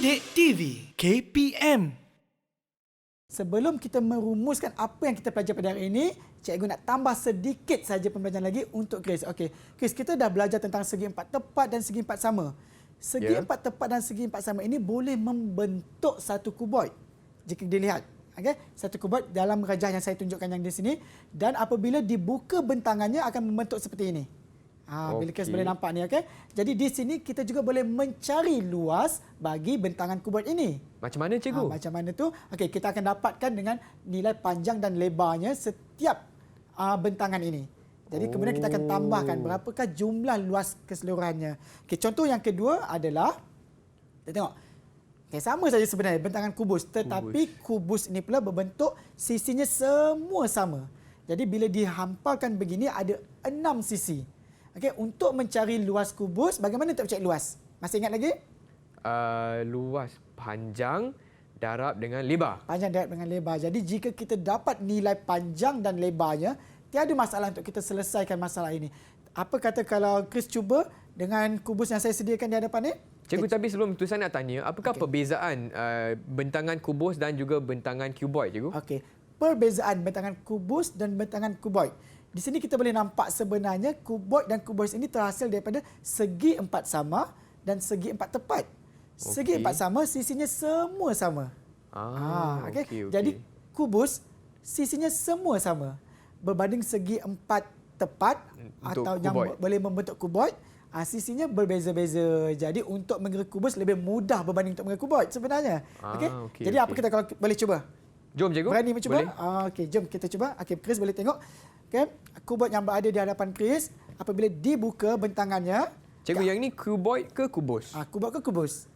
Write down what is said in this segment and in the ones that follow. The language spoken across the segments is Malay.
Didik TV KPM. Sebelum kita merumuskan apa yang kita pelajari pada hari ini, cikgu nak tambah sedikit saja pembelajaran lagi untuk Chris. Okey, Chris, kita dah belajar tentang segi empat tepat dan segi empat sama. Segi empat tepat dan segi empat sama ini boleh membentuk satu kuboid jika dilihat. Okey, satu kuboid dalam rajah yang saya tunjukkan yang di sini, dan apabila dibuka bentangannya akan membentuk seperti ini. Bila Chris boleh nampak ni, okey. Jadi di sini kita juga boleh mencari luas bagi bentangan kuboid ini. Macam mana, cikgu? Macam mana tu? Okey, kita akan dapatkan dengan nilai panjang dan lebarnya setiap bentangan ini. Jadi kemudian kita akan tambahkan berapakah jumlah luas keseluruhannya. Okey, contoh yang kedua adalah kita tengok. Okey, sama saja sebenarnya bentangan kubus, tetapi kubus ini pula berbentuk sisinya semua sama. Jadi bila dihamparkan begini ada 6 sisi. Okey, untuk mencari luas kubus, bagaimana untuk cek luas? Masih ingat lagi? Luas, panjang, darab dengan lebar. Panjang, darab dengan lebar. Jadi jika kita dapat nilai panjang dan lebarnya, tiada masalah untuk kita selesaikan masalah ini. Apa kata kalau Chris cuba dengan kubus yang saya sediakan di hadapan ni? Cikgu, tapi sebelum tu saya nak tanya, apakah perbezaan bentangan kubus dan juga bentangan cuboid, cikgu? Okey. Perbezaan bentangan kubus dan bentangan kuboid. Di sini kita boleh nampak sebenarnya kuboid dan kubus ini terhasil daripada segi empat sama dan segi empat tepat. Segi empat sama, sisinya semua sama. Okey. Jadi kubus sisinya semua sama. Berbanding segi empat tepat untuk atau kuboid, yang boleh membentuk kuboid, sisinya berbeza-beza. Jadi untuk mengira kubus lebih mudah berbanding untuk mengira kuboid sebenarnya. Jadi apa kita kalau boleh cuba? Jom, cikgu. Berani mencuba? Boleh. Okey, jom kita cuba. Okey, Chris boleh tengok. Okey, kuboid yang berada di hadapan Chris, apabila dibuka bentangannya. Cikgu, yang ni cuboid ke kubus? Kuboid ke kubus?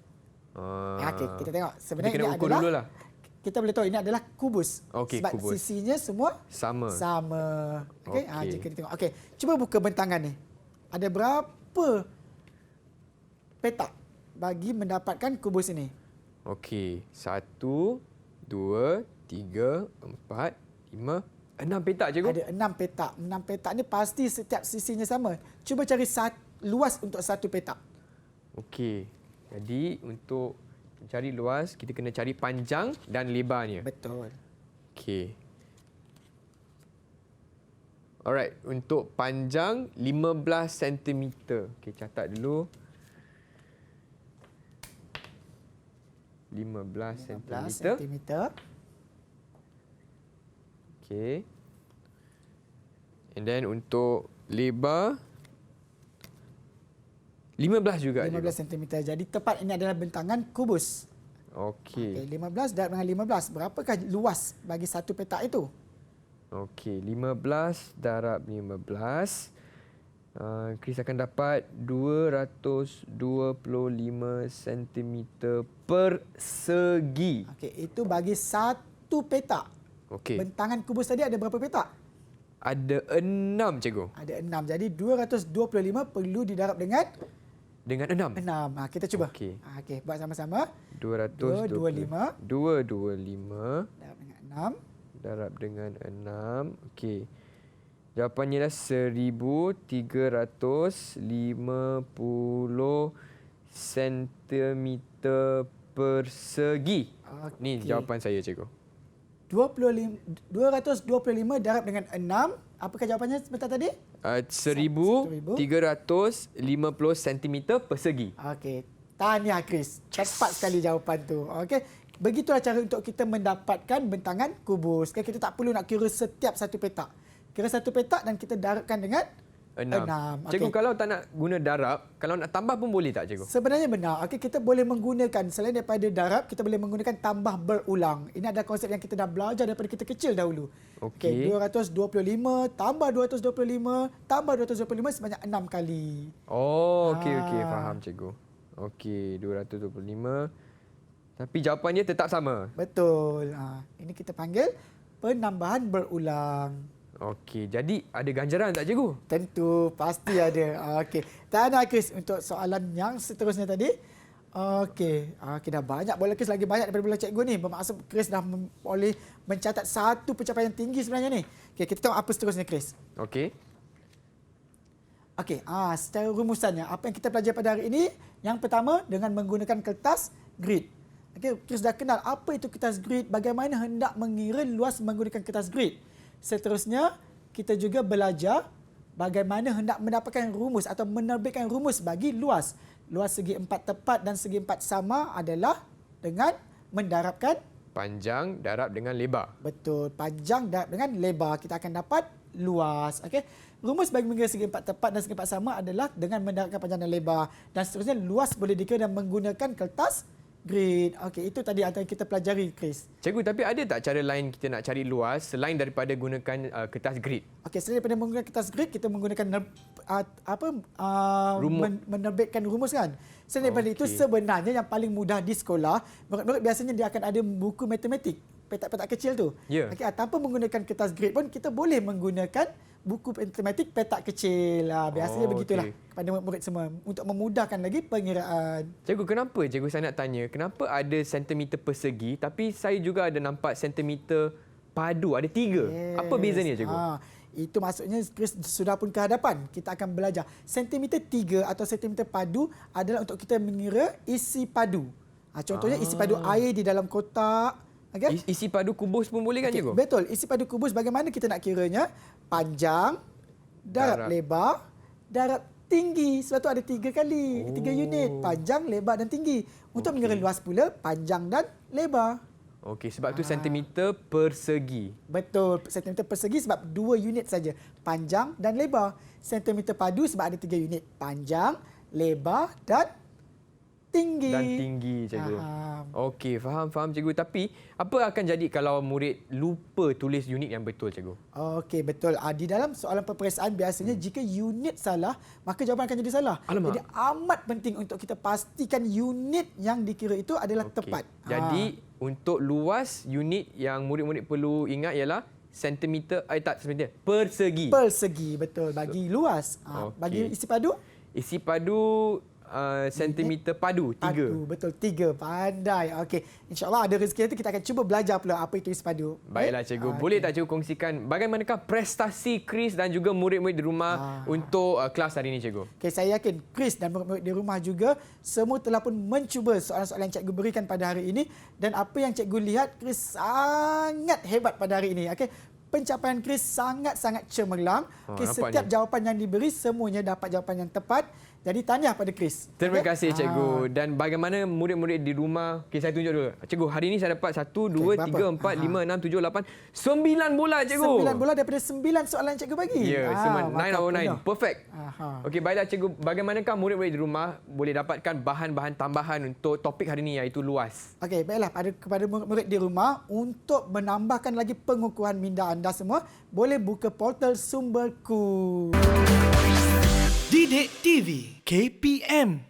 Okey, kita tengok. Sebenarnya kita kena ukur dululah. Kita boleh tahu ini adalah kubus. Okey, sebab kubus. sisinya semua sama. Okey, jika kita tengok. Okey, cuba buka bentangan ni. Ada berapa petak bagi mendapatkan kubus ini? Okey, 1, 2, 3, 4, 5, 6 petak, cikgu. Ada 6 petak. 6 petak ni pasti setiap sisinya sama. Cuba cari luas untuk satu petak. Okey. Jadi untuk mencari luas, kita kena cari panjang dan lebarnya. Betul. Okey. Alright, untuk panjang 15 cm. Okey, catat dulu. 15 cm. Okey. And then untuk lebar 15 juga. 15 cm. Jadi tepat ini adalah bentangan kubus. Okey. 15 darab dengan 15. Berapakah luas bagi satu petak itu? Okey, 15 darab 15. Chris akan dapat 225 cm persegi. Okey, itu bagi satu petak. Okey. Bentangan kubus tadi ada berapa petak? Ada 6, cikgu. Ada 6. Jadi 225 perlu didarab dengan 6. 6. Kita cuba. Okey. Okey, buat sama-sama. 225 darab dengan 6. darab dengan 6. Okey. Jawapannya adalah 1350 cm persegi. Ni jawapan saya, cikgu. 225 darab dengan 6. Apakah jawapannya sebentar tadi? 1350 cm persegi. Okey. Tahniah, Chris. Cepat sekali jawapan tu. Okey. Begitulah cara untuk kita mendapatkan bentangan kubus. Kita tak perlu nak kira setiap satu petak. Kira satu petak dan kita darabkan dengan 6. Cikgu, kalau tak nak guna darab, kalau nak tambah pun boleh tak, cikgu? Sebenarnya benar. Okey, kita boleh menggunakan, selain daripada darab, kita boleh menggunakan tambah berulang. Ini adalah konsep yang kita dah belajar daripada kita kecil dahulu. Okey. 225 tambah 225 tambah 225 sebanyak 6 kali. Okey. Faham, cikgu. Okey, 225. Tapi jawapannya tetap sama. Betul. Ini kita panggil penambahan berulang. Okey, jadi ada ganjaran tak, cikgu? Tentu, pasti ada. Okey. Tahniah, Chris, untuk soalan yang seterusnya tadi. Okey. Dah banyak bola Chris, lagi banyak daripada bola cikgu ni. Bermaksud Chris dah boleh mencatat satu pencapaian tinggi sebenarnya ni. Okey, kita tengok apa seterusnya, Chris. Okey. Okey, secara rumusannya, apa yang kita pelajari pada hari ini? Yang pertama, dengan menggunakan kertas grid. Okey, Chris dah kenal apa itu kertas grid, bagaimana hendak mengira luas menggunakan kertas grid. Seterusnya, kita juga belajar bagaimana hendak mendapatkan rumus atau menerbitkan rumus bagi luas. Luas segi 4 tepat dan segi 4 sama adalah dengan mendarabkan Panjang darab dengan lebar. betul, panjang darab dengan lebar. Kita akan dapat luas. Okey. Rumus bagi mengira segi 4 tepat dan segi 4 sama adalah dengan mendarabkan panjang dan lebar. Dan seterusnya luas boleh dikira dan menggunakan kertas grid. Okey, itu tadi antara kita pelajari, Chris. Cikgu, tapi ada tak cara lain kita nak cari luas selain daripada gunakan kertas grid? Okey, selain daripada menggunakan kertas grid, kita menggunakan menerbitkan rumus kan. Selain daripada itu, sebenarnya yang paling mudah di sekolah, murid-murid biasanya dia akan ada buku matematik, petak-petak kecil tu. Ya. Okey, tanpa menggunakan kertas grid pun kita boleh menggunakan buku matematik petak kecil. Biasanya begitulah kepada murid-murid semua untuk memudahkan lagi pengiraan. Cikgu, kenapa cikgu saya nak tanya, kenapa ada sentimeter persegi tapi saya juga ada nampak sentimeter padu, ada 3. Apa bezanya cikgu? Itu maksudnya Chris sudah pun ke hadapan. Kita akan belajar. Sentimeter 3 atau sentimeter padu adalah untuk kita mengira isi padu. Contohnya isi padu air di dalam kotak. Okay? Isi padu kubus pun boleh kan cikgu? Betul. Isi padu kubus bagaimana kita nak kiranya? Panjang, darab lebar, darab tinggi. Sebab tu ada 3 kali. 3 unit. Panjang, lebar dan tinggi. Untuk mengira luas pula, panjang dan lebar. Okey, sebab tu sentimeter persegi. Betul, sentimeter persegi sebab 2 unit saja, panjang dan lebar. Sentimeter padu sebab ada 3 unit, panjang, lebar dan tinggi. Dan tinggi, cikgu. Okey, faham cikgu. Tapi apa akan jadi kalau murid lupa tulis unit yang betul, cikgu? Okey, betul. Di dalam soalan peperiksaan biasanya jika unit salah, maka jawapan akan jadi salah. Alamak. Jadi amat penting untuk kita pastikan unit yang dikira itu adalah tepat. Jadi untuk luas, unit yang murid-murid perlu ingat ialah sentimeter, persegi. Persegi, betul. Bagi luas. Bagi isi padu? Isi padu sentimeter padu, 3. Padu, betul. 3. Pandai. Okey. InsyaAllah ada rezeki nanti kita akan cuba belajar pula apa itu isi padu. Baiklah cikgu. Boleh tak cikgu kongsikan bagaimanakah prestasi Chris dan juga murid-murid di rumah untuk kelas hari ini, cikgu? Okay, saya yakin Chris dan murid-murid di rumah juga semua telah pun mencuba soalan-soalan yang cikgu berikan pada hari ini. Dan apa yang cikgu lihat, Chris sangat hebat pada hari ini. Okay. Pencapaian Chris sangat-sangat cemerlang. Okay, setiap jawapan yang diberi, semuanya dapat jawapan yang tepat. Jadi tahniah pada Chris. Terima kasih cikgu. Dan bagaimana murid-murid di rumah? Okay, saya tunjuk dulu. Cikgu, hari ini saya dapat 1, 2, 3, 4, 5, 6, 7, 8, 9 bola cikgu. 9 bola daripada 9 soalan yang cikgu bagi. Ya, semua 9 out of 9. Perfect. Okey, baiklah cikgu. Bagaimanakah murid-murid di rumah boleh dapatkan bahan-bahan tambahan untuk topik hari ini iaitu luas? Okey, baiklah kepada murid-murid di rumah untuk menambahkan lagi pengukuhan minda anda semua, boleh buka portal Sumberku. Didik TV KPM